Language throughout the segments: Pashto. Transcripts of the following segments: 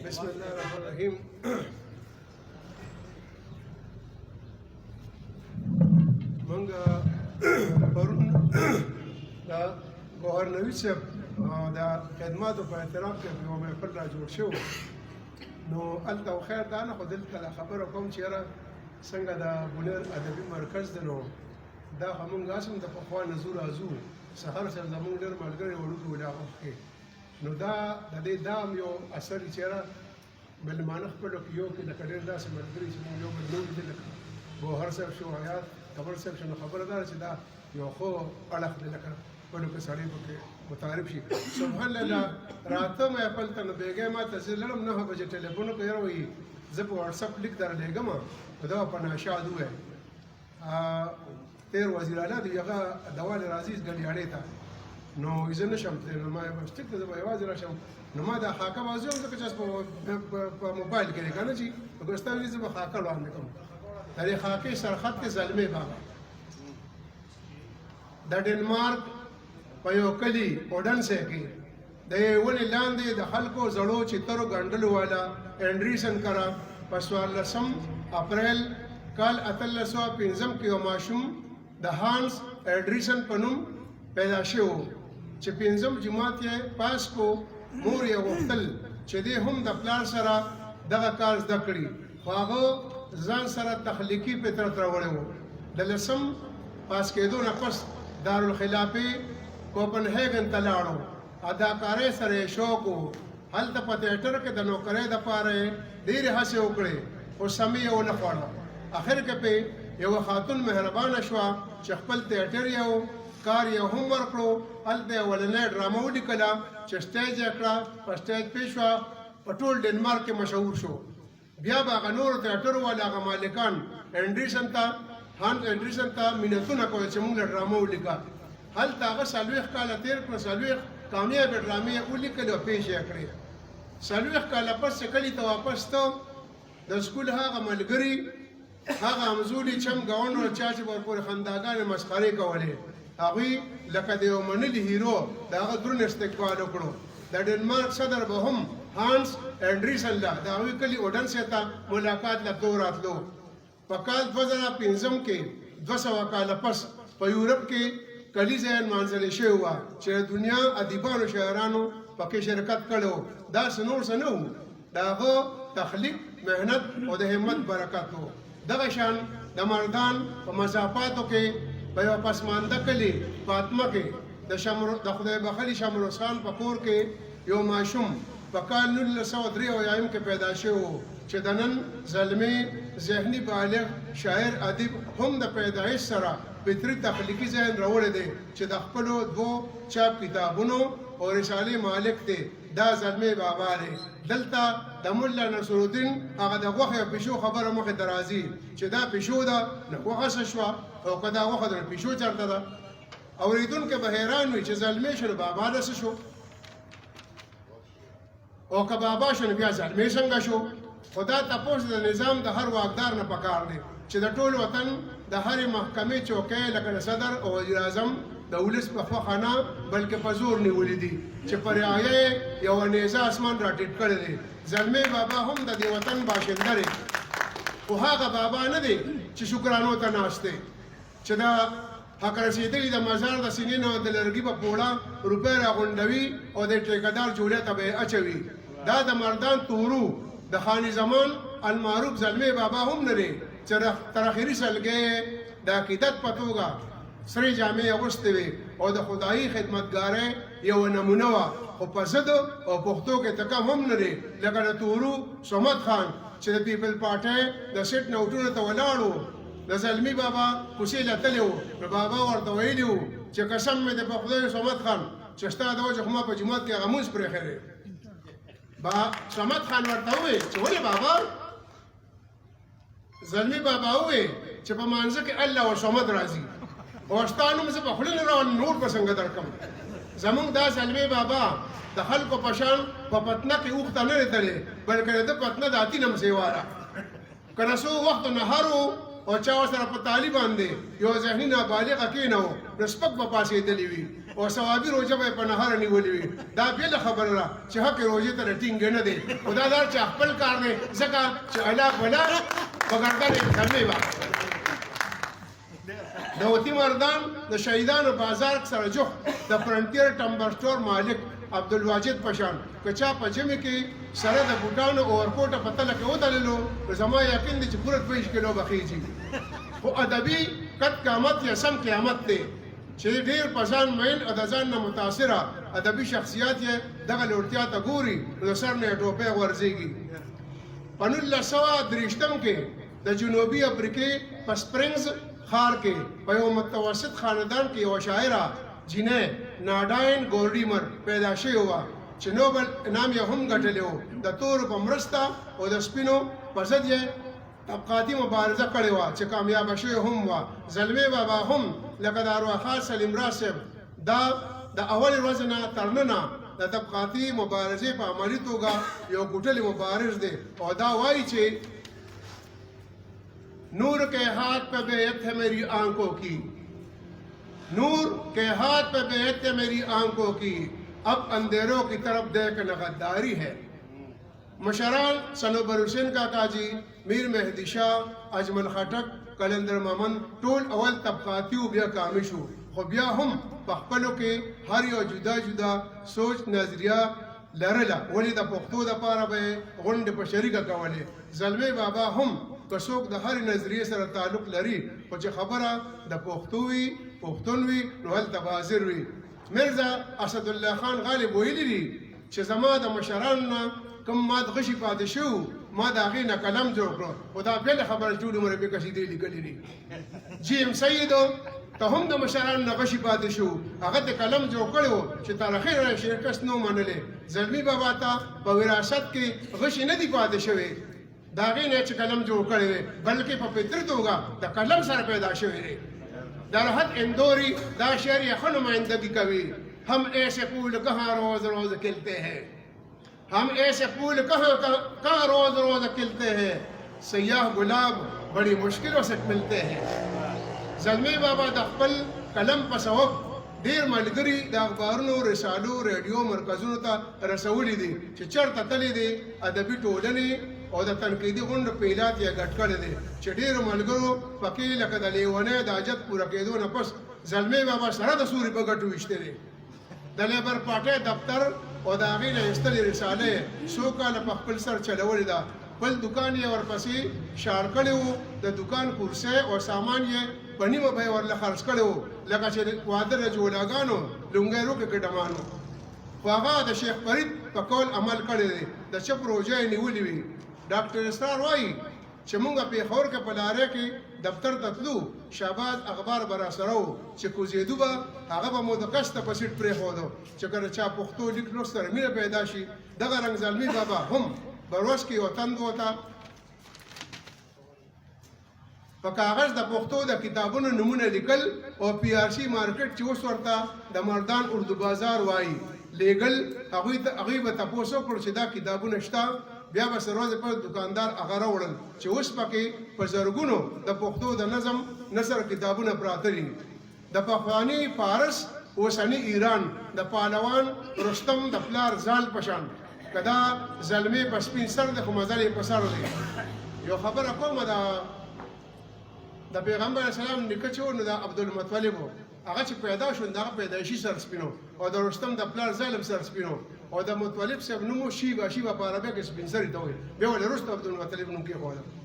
بسم الله الرحمن الرحیم. مونږ پرون دا ګوهر نوید صاحب دا خدماتو په احترام کې یو محفل را جوړ شو، نو هلته خیر دا نه، خو دلته خبره کوم چې یاره څنګه دا بولر ادبي مرکز دی، نو دا خو مونږ هسې هم د پخوا نه ځو راځو، سهار سره زمونږ ډېر ملګري وړوکي وو هغه وخت کې، نو دا د دې دا هم یو اثر چې یاره مېلمانه خپلو کې یو کې لکه ډېر داسې ملګري چې مونږ یو بل نه ولیدل، لکه ګوهر صاحب شو، حیات کمر صاحب شو، نو خبره دا ده چې دا یو ښه اړخ دی، لکه خپلو کې سړی پکې متعارف شي. سبحان الله راته محفل ته نو بېګا ما ته زه لاړم 9 بجې ټلیفون وکړ، یاره وایي زه په واټساپ لیک درلېږم، نو دا په ناشاد ووایي تېر وزیر اعلی دی هغه دوال راځي ګډیاړې ته، نو زه نه شم تللی، نو ما ویل ټیک ده زه به یوازې راشم، نو ما دا خاکه بازي وم ځکه چې په موبایل کې دی که نه چې ګوستا ویلي زه به خاکه وړاندې کوم. د دې خاکې سرخط کې زلمې بابا د ډنمارک په یو کلي اوډنسې کې د ونې لاندې د خلکو زړو چترو ګنډلو والا انډریسن کرا په 14 اپریل کال 1850 کې یو ماشوم د هانس انډریسن په نوم پیدا شو چې 5 جماعت یې پاس کو. مور یې غوښتل چې دې هم د پلار سره دغه کار زده کړي، خو هغه ځان سره تخلیقي فطرت راوړی و. د 10 پاس کېدو نه پس دارالخلافې کوپنهیګن ته لاړو، اداکارۍ سره یې شوق و. هلته په تیټر کې د نوکرۍ دپاره یې ډېرې هڅې وکړې، خو سمې یې ونه خوړه. اخر کې پې یوه خاتون مهربانه شوه چې خپل تیټر یې کار یې هم ورکړو. هلته یې اولنۍ ډرامه ولیکله چې سټیج یې کړه، په سټیج پې شوه، په ټول ډنمارک کې مشهور شو. بیا به هغه نورو تیټرو والا هغه مالکان انډریسن ته منتونه کول چې موږ له ډرامه ولیکه. هلته هغه 40 کاله تېر کړه، 40 کامیابې ډرامې یې ولیکلې او پیش یې کړې. 40 کاله پس چې کلي ته واپس ته د سکول هغه ملګري هغه همزولي چم ګاونډ او چا چې ورپورې خنداګانې مسخرې کولې، هغوی لکه د یو منلي هیرو د هغه دروند استقبال وکړو. د ډنمارک صدر به هم هانس انډریسن له د هغوی کلي اوډنسې ته ملاقات له دو راتلو. په کال 2005 کې 200 کاله پس په یورپ کې کلیزه یې نمانځلې شوې وه چې د دنیا ادیبانو شاعرانو پکې شرکت کړی و. داسې نور څه نه وو، د هغه تخلیق، محنت او د همت برکت و. دغه شان د مردان په مضافاتو کې په یو پسمانده کلي فاطمه کې د خدای بخلي شمروز خان په کور کې یو ماشوم په کال 1903 کې پیدا شوی و چې د نن زلمی ذهني بالغ شاعر ادیب هم د پیدایش سره فطري تخلیقي ذهن راوړی دی چې د خپلو 2 چاپ کتابونو او رسالې مالک دی. دا زلمی بابا دی. دلته د مولا نصرالدین هغه د غوښې او پیشو خبره مخې ته راځي چې دا پیشو ده، نو غوښه څه شوه، او که دا غوښه ده نو پیشو چېرته ده. اورېدونکی به حیران وي چې زلمی شو نو بابا ده څه شو، او که بابا شو نو بیا زلمی څنګه شو. خو دا تپوس د نظام د هر واکدار نه پکار دی چې د ټول وطن د هرې محکمې چوکۍ لکه د صدر او وزیر اعظم د ولس په خوښه نه بلکې په زور نیولي دي چې په رعایه یې یوه نیزه اسمان را ټیټ کړی دی. زلمی بابا هم د دې وطن باشنده دی، خو هغه بابا نه دی چې شکرانو ته ناست دی چې د حق رسېدلي د مزار د سینې نه د لرګي په پوړه روپۍ راغونډوي او د ټیکهدار جوړې ته به یې اچوي. دا د مردان تورو د خاني زمان المعروف زلمی بابا هم نه دی چې تر اخري سلګۍ د عقیدت په توګه سرې جامې اغوستې وې او د خدایي خدمتګارۍ یوه نمونه وه، خو په ضد او پښتو کې ته کم هم نه دی لکه د تورو صمد خان چې د پیپل پارټۍ د سیټ نوټونو ته ولاړ و. د زلمی بابا کوڅې له تللی و، نو بابا ورته ویلي و چې قسم مې دی په خدای صمد خان چې ستا د وجه خو ما په جومات کې هغه مونځ پرېښی دی. صمد خان ورته وویل چې ولې بابا؟ زلمی بابا وویل چې په مانځه کې الله او صمد راځي، او ستا نوم زه په خوله نه راوړم، نور به څنګه درکړم. زمونږ دا زلمی بابا د خلکو په شان په پتنه کې اوښ ته نه دی تللی، بلکې د ده پتنه د اتي نه مسیواره. که نه څو وخت نهر و او چا ورسره په طالب باندې یو ذهني نابالغه کېنه و، نو سپک به پاڅېدلي وي، او ثوابي روزه به په نهار نیولې وي دا بل خبره ده چې حق روزه ته ټینګ نه دی خدا دار چې خپل کار دی ځکه چې الله بلا بغردان خلې وا د وتی مردان د شهیدانو بازار سره جوخ د فرنټیر ټمبر سٹور مالک عبدالواجد پشان کچا په جمع کې سره د بوټانو اورکوټ په تله کې ودللو زما یقین دي چې پوره 20 کیلو بخیږي خو ادبي قد قیامت یا سم قیامت دی چې ډیر پسان مین د ځان نه متاثره ادبي شخصیت یې دغه لوړتیا ته ګوري نو سر نه ټوپه ورځيږي په 1923 کې د جنوبي افریقې په سپرینګز خار کې په یو متوسط خاندان کې یو شاعره جنې ناډاین ګورډیمر پیدا شوې وه چې نوبل انعام یې هم ګټلی و د تورو په مرسته او د سپینو په ضد یې طبقاتي مبارزه کړې وه چې کامیابه شوې هم وه زلمی بابا هم لکه د ارواښاد سلیم راز صاحب دا د اولې ورځې نه تر ننه د طبقاتي مبارزې په عملي توګه یو ګوټلی مبارز دی او دا وایي چې نور کے ہاتھ پہ بیعت ہے میری آنکھوں کی نور کے ہاتھ پہ بیعت ہے میری آنکھوں کی اب اندھیروں کی طرف دیکھ غداری ہے مشران صنوبر حسین کاکا جی میر مہدی شاہ اجمل خټک کلندر مامن ټول اول طبقاتي او بیا کامل شو خو بیا هم په خپلو کې هر یو جدا جدا سوچ نظریه لرله ولې د پښتو دپاره به یې غونډې په شریکه کولې زلمی بابا هم که څوک د هرې نظریې سره تعلق لري خو چې خبره د پښتو وي پښتون وي نو هلته حاضر وي مرزا اسدالله خان غالب ویلي دي چې زما د مشرانو نه کوم مات غشي پاتې شو ما د هغې نه قلم جوړ کړو خو دا بله خبره ټول عمر پې قصیدې لیکلي دي جی ایم سیدو ته هم د مشرانو نه غشي پاتې شو هغه د قلم جوړ کړی و چې تر اخره شرکت نه منلې زلمی بابا ته په وراثت کې غشي نه دي پاتې شوی د هغې نه چې قلم جوړ کړی دی بلکې په فطري توګه د قلم سره پیدا شوی دی درحد اندوری دا شعر یې ښه نمایندګي کوي ہم ایسے پھول کہاں روز روز کھلتے ہیں ہم ایسے پھول کہاں روز روز کھلتے ہیں سیاہ گلاب بڑی مشکلوں سے ملتے ہیں زلمی بابا د خپل قلم په سبب ډېر ملګري د اخبارونو رسالو ریډیو مرکزونو ته رسولي دي چې چېرته تللی دی ادبي ټولنې او د تنقیدي غونډو پیلات یې ګډ کړی دی چې ډېرو ملګرو پکې لکه د لیونۍ د حاجت پوره کېدو نه پس زلمی بابا سره د سوري په ګټو ویشتې دی د لیبر پارټۍ دفتر او د هغې نه ایستلې رساله یې څو کاله په خپل سر چلولې ده بل دکان یې ورپسې شاړ کړی و د دکان کرسۍ او سامان یې په نیمه بیه ورله خرڅ کړی و لکه چې واده د جولاګانو لونګۍ روکې ګډمانو خو هغه د شیخ فرید په قول عمل کړی دی د چپ روژه یې نیولې وي ډاکټر اسرار وایي چې موږ پېښور کې په لارې کې دفتر ته تلو شهباز اخبار به راسره و چې کوزېدو به هغه به مو د کسته په سیټ پرېښودو چې کله چا پښتو لیک لوست سره مینه پیدا شي دغه رنګ زلمی بابا هم بروس کې یو تند وته په کاغذ د پښتو د کتابونو نمونه لیکل او پی آر سی مارکیټ چې اوس ورته د مردان اردو بازار وایي لیږل هغوی به تپوس وکړو چې دا کتابونه شته بیا به سروازې پر دکاندار هغه راوړل چې اوس پکې په زرګونو د پښتو د نظم نثر کتابونه پراته دي د پخواني فارس اوسني ایران د پهلوان رستم د پلار زال په شان که دا زلمی په سپین سر دی خو مزل یې په سر دی یو خبره کومه د پیغمبر اسلام نیکه چې و نو د عبدالمطلب و هغه چې پیدا شو د هغه پیدایشي سر سپینو او د رستم د پلار ظالم سر سپینو او د مطلب صاحب نوم و شیبه په عربۍ کې سپین سري ته وایي بیا ولې وروسته عبدالمطلب نوم کېښوده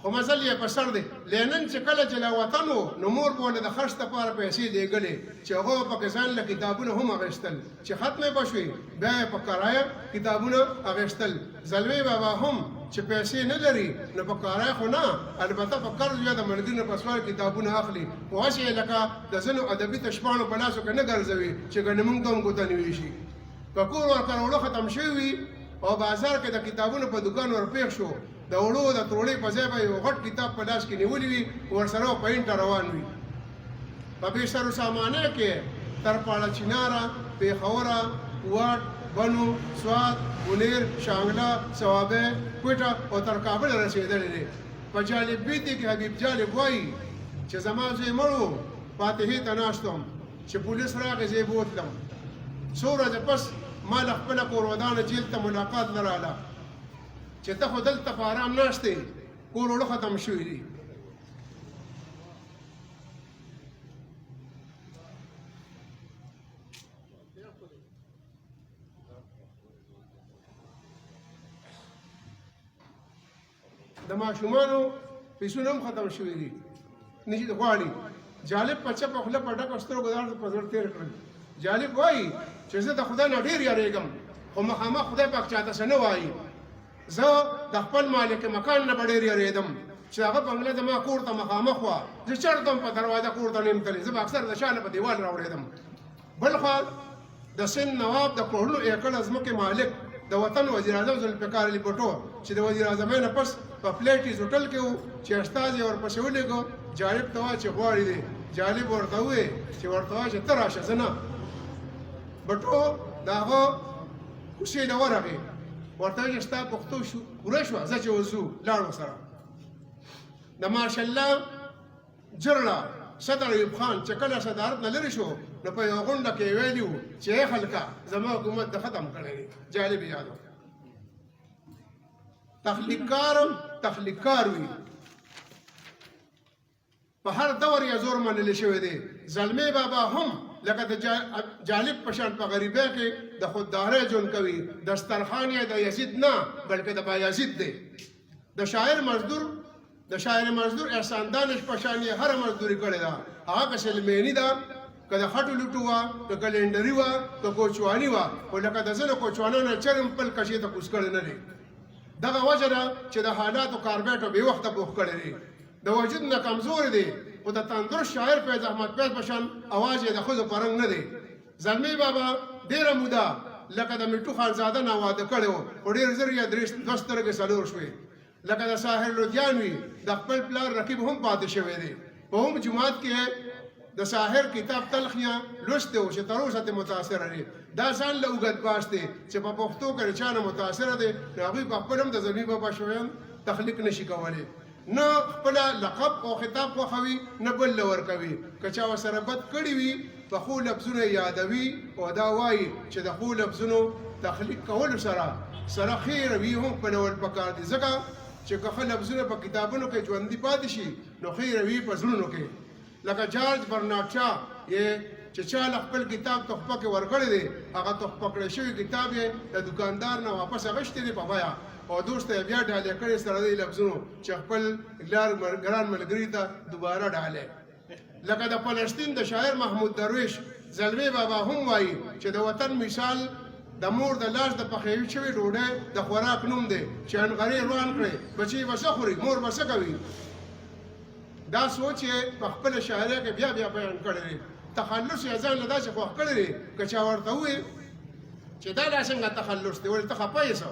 خو مزل یې په سر دی لینن چې کله چې له وطن و نو مور به ولې د خرڅ دپاره پیسې لیږلې چې هغه به پکې ځان له کتابونه هم اخیستل چې ختمې به شوې بیا یې په کرایه کتابونه اخیستل زلمی بابا هم چې پیسې نه لري نو په کرایه خو نه البته په قرض یا د ملګري نه په سوال کتابونه اخلي خو هسې یې لکه د ځینو ادبي تشپاڼو په لاسو کې نه ګرځوي چې ګنې موږ ته هم ګوته نیوي شي که کور ورکړولو ختم شوي وي او بازار کې د کتابونو په دکان ورپېښ شو د وړو د تروړې په ځای به یو غټ کتاب په لاس کې نیولی وي ورسره په اینټه روان وي په بېسرو سامانه کې تر پاړه چیناره پېښوره واټ بنو سوات بونیر شانګله صوابه کوټه او تر کابل رسېدلی دی په په جالب بیتي کې حبیب جالب وایي چې زما زوی مړ و فاتحې ته ناست وم چې پولیس راغی زه یې بوتلم څو ورځې پس ما له خپله کور ودانه جیل ته ملاقات نه راله چې ته خو دلته په ارام ناست یې کور وړه ختم شوي دي د ماشومانو پیسونه هم ختم شوي دي نشي غواړي جالب په چپ خوله په ډکه سترګو دار په زړه تېر کړل جالب وایي چې زه د خدای نه ډېر یارېږم خو مخامخ خدای پاک چاته څه نه وایي زه د خپل مالک مکان نه به ډېر یارېدم چې هغه بنګله زما کور ته مخامخ وه زه چړته هم په دروازه کور ته نه یم تللی زه به اکثر د شا نه په دیوال راوړېدم بل خوا د سند نواب د کروڑونو ایکړه ځمکې مالک د وطن وزیر اعظم ذوالفقار علي بټو چې د وزیر اعظم نه پس په پلیټیز هوټل کې و چې استازي ورپسې ولیږو جالب ته وایي چې غواړي دی جالب ورته ووایي چې ورته وایي چې ته راشه زه نه بټو د هغه کوڅې له ورغې ورته وایي چې ستا پښتو پوره شوه ځه چې وځو لاړو سره د ماشاءالله جرړه صدر ایوب خان چې کله صدارت نه لرې شو نو په یوه غونډه کې ویلي وو چې ای خلکه زما حکومت د ختم کړی دی جالب یاد و تخلیق کار وي په هر دور یې زور منلی شوی دی زلمی بابا هم لکه د جالب په شان په غریبۍ کې د خوددارۍ ژوند کوي دسترخوان یې د یزید نه بلکې د بایزید دی د شاعر مزدور احسان دانش په شان یې هره مزدوري کړې ده هغه که سلمیني ده که د خټو لوټو وه که کلنډري وه که کوچواني وه خو لکه د ځینو کوچوانانو چرم خپل کشې ته کوز کړی نه دی دغه وجه ده چې د حالاتو کاربیټو بې وخته پوخ کړی دی د وجود نه کمزوري دی خو د تندرست شاعر فیض احمد فیض په شان اواز یې د ښځو په رنګ نه دی زلمی بابا ډېره موده لکه د مټو خانزاده نه واده کړی و خو ډېر ژر یې دوه سترګې څلور شوې لکه د ساحر لودیان وي د خپل پلار رقیب هم پاتې شوی دی په هم جومات کې د ساحر کتاب تلخیاں لوستی و چې تر اوسه ترې متاثره دی دا ځان له اوږد باس دی چې په پښتو کې د چا نه متاثره دی نو هغوی په خپل هم د زلمي بابا شویان تخلیق نشي کولی نه خپله لقب او خطاب خوښوي نه بل له ورکوي که چا ورسره بد کړي وي پخو لفظونه یادوي او دا وایي چې د ښو لفظونو تخلیق کولو سره ښې روي هم خپلول پکار دي ځکه چې که ښه لفظونه په کتابونو کې ژوندي پاتې شي نو ښې روي په زړونو کې لکه جارج برنارد شا چې چا له خپل کتاب تحفه کې ورکړی دی هغه تحفه کړی شوی کتاب یې د دوکاندار نه واپس اخیستی دی په بیه او دوست یې بیا ډالۍ کړی سره دی لفظونو چې خپل ګران ملګري ته دوباره ډالۍ لکه د فلسطین د شاعر محمود درویش زلمی بابا هم وایي چې د وطن مثال د مور د لاس د پخېوي شوې ډوډۍ د خوراک نوم دی چې انغرې روان کړی بچي به څه خوري مور به څه کوي دا سوچ یې په خپله شاعرۍ کې بیا بیان کړی دی تخلص یې ځان له داسې خوښ کړی دی که چا ورته ووایي چې دا څنګه تخلص دی ولې ته خفه یې څه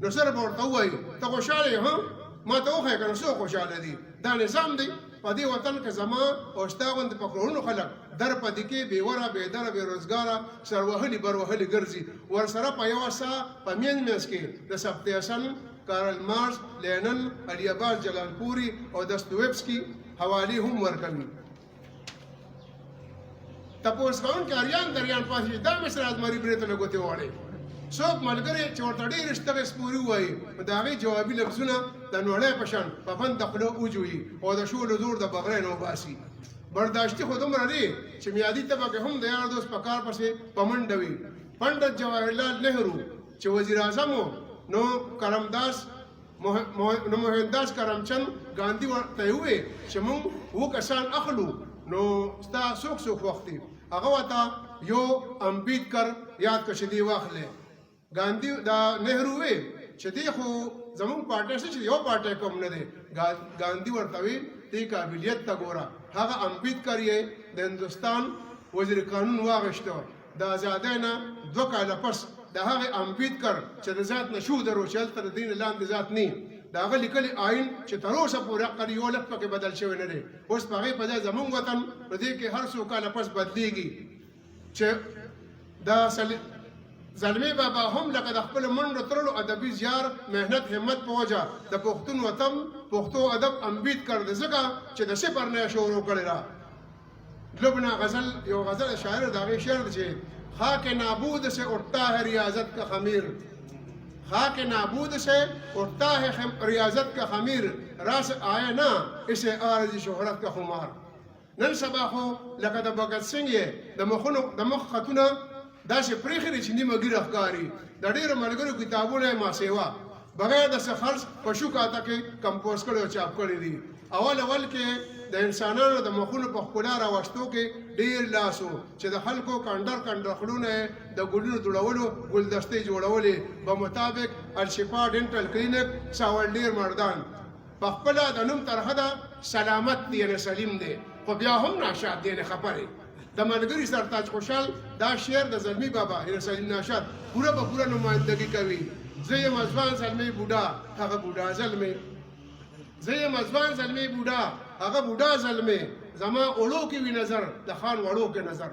نو سره به ورته ووایي ته خوشحاله یې ها ما ته وښیه که نو څوک خوشحاله دي دا نظام دی په دې وطن کې زما او ستا غوندې په کروڑونو خلک در پدې کې بېوره بېدره بېروزګاره سروهلي بروهلي ګرځي ورسره په یوه ساه په منځ کې د سبتیسن کارل مارکس لینن علي عباس جلالپوري او دستویفسکي حوالې هم ورکوي تپوس کوونکي اریان دریان پاسې دا مصر ازمري برې ته لګوتې وړی څوک ملګری چې ورته ډېرې شتغې سپوري ووایي نو د هغې جوابي لفظونه د نوړی په شان په بنده خوله وجوي او د شولو زور د بغرۍ نه وباسي برداشتي خو دومره دی چې میادي طبقه کې هم د یار دوست په کار پسې په منډه وي پنډت جواهرلال نهرو چې وزیر اعظم و نو موهنداس کرمچند ګاندي ورته وویل چې موږ اووه کسان اخلو نو ستا څوک وخت دي هغه ورته یو امبیدکر یاد کړه چې دی واخلې ګاندي دا نهرو وی چې دی خو زموږ پارټۍ چې یو پارټۍ کوم نه دی ګاندي ورته وی دې قابلیت ته ګوره هغه امبیدکر یې د هندوستان وزیر قانون واغشته د آزادۍ نه 2 کاله پس د هغه امبیدکر چې د ذات نه شو درو چې هلته د دین لاندې ذات نه د هغه لیکلي آئین چې تر اوسه پورې عقل یو لک پکې بدل شوی نه دی اوس په هغې په ځای زموږ وطن په دې کې هر څو کاله پس بدلېږي چې دا زلمی بابا هم لکه د خپل منډو ترلو ادبي زیار محنت همت په وجه د پښتون وطن پښتو ادب امبید کړ د ځکه چې د صفر نه شروع کړی را لبنا غزل یو غزل شاعر داغه شعر دی چې خاک نابود سے اٹھتا ہے ریاضت کا خمیر خاک نابود سے اٹھتا ہے ریاضت کا خمیر راس آئے نا اسے عارض شهرت کا خمار نن سبا خو لکه د بګت سنگ یې د مخ خطونه داسې پرېښي چې نیمه ګیره ښکاري د ډېرو ملګرو کتابونه یې ما سیوا بغیر د څه خرڅ په شو کاته کې کمپوز کړي او چاپ کړي دي اول کې د انسانانو د مخونو په ښکلا راوستو کې ډېر لاس و چې د خلکو کنډر خړونه د ګلونو دوړولو ګلدستې جوړولې په مطابق الشفا ډینټل کلینک ساولډیر مردان په خپله د نوم طرحه ده سلامت دی یعنې سلیم دی خو بیا هم ناشاد دی یعنې خبرې د ملګري سرتاج خوشحال دا شعر د زلمی بابا یعنې سلیم ناشاد پوره په پوره نمایندګي کوي زه یم ځوان زلمی بوډا هغه بوډا زلمی زه یم ځوان زلمی بوډا هغه بوډا زلمی زما اوړو کې وي نظر د خان وړو کې نظر